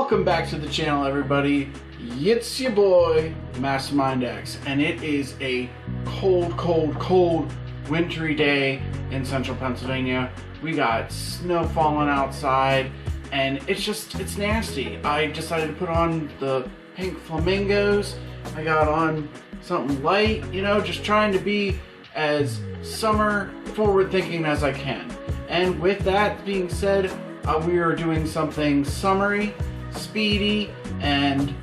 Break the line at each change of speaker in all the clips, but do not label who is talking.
Welcome back to the channel, everybody. It's your boy MastermindX, and it is a cold wintry day in central Pennsylvania. We got snow falling outside and it's nasty. I decided to put on the pink flamingos. I got on something light, you know, just trying to be as summer forward thinking as I can. And with that being said, we are doing something summery, speedy, and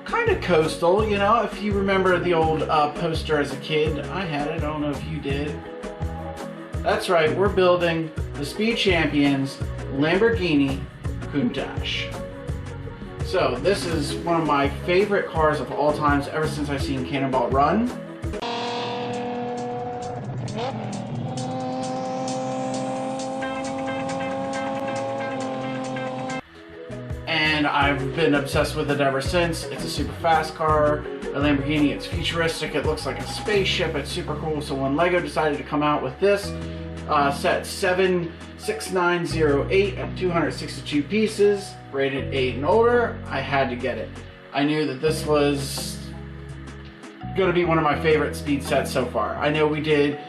kind of coastal. You know, if you remember the old poster as a kid, I had it, I don't know if you did. That's right, we're building the Speed Champions Lamborghini Countach. So this is one of my favorite cars of all times ever since I've seen Cannonball Run. And I've been obsessed with it ever since. It's a super fast car, a Lamborghini. It's futuristic, it looks like a spaceship, it's super cool. So when LEGO decided to come out with this set 76908 at 262 pieces, rated 8 and older, I had to get it. I knew that this was going to be one of my favorite speed sets so far. I know we did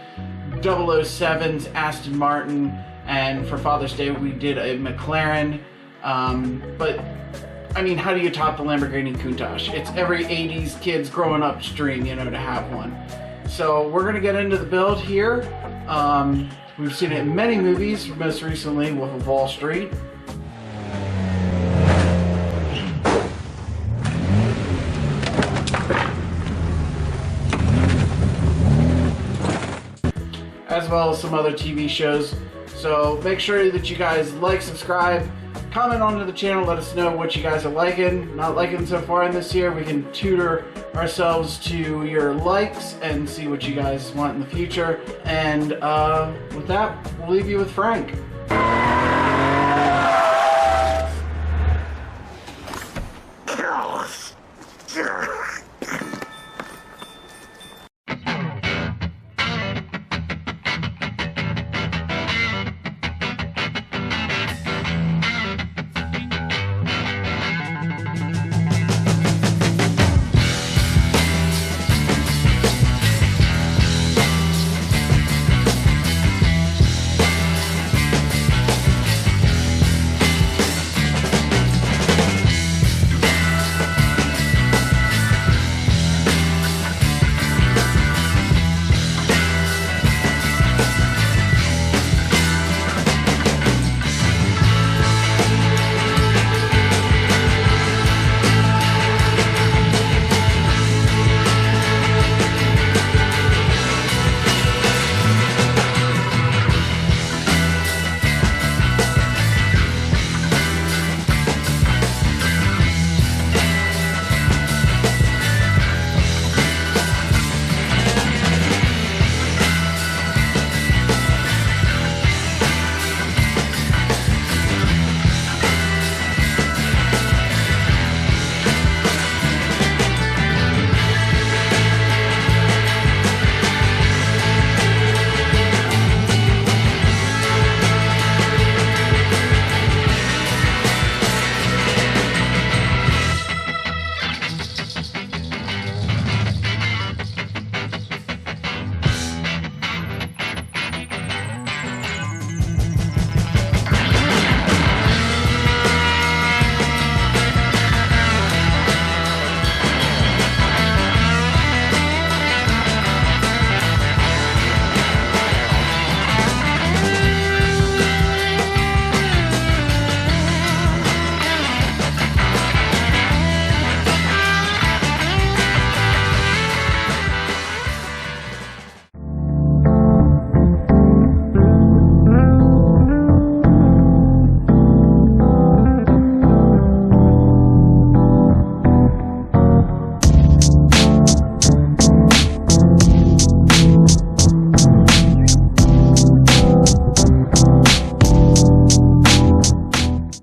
007's Aston Martin, and for Father's Day we did a McLaren. But I mean, how do you top the Lamborghini Countach? It's every 80s kid's growing up's dream, you know, to have one. So we're gonna get into the build here. We've seen it in many movies, most recently Wolf of Wall Street. As well as some other TV shows. So make sure that you guys like, subscribe, comment onto the channel, let us know what you guys are liking, not liking so far in this year. We can tutor ourselves to your likes and see what you guys want in the future. And with that, we'll leave you with Frank.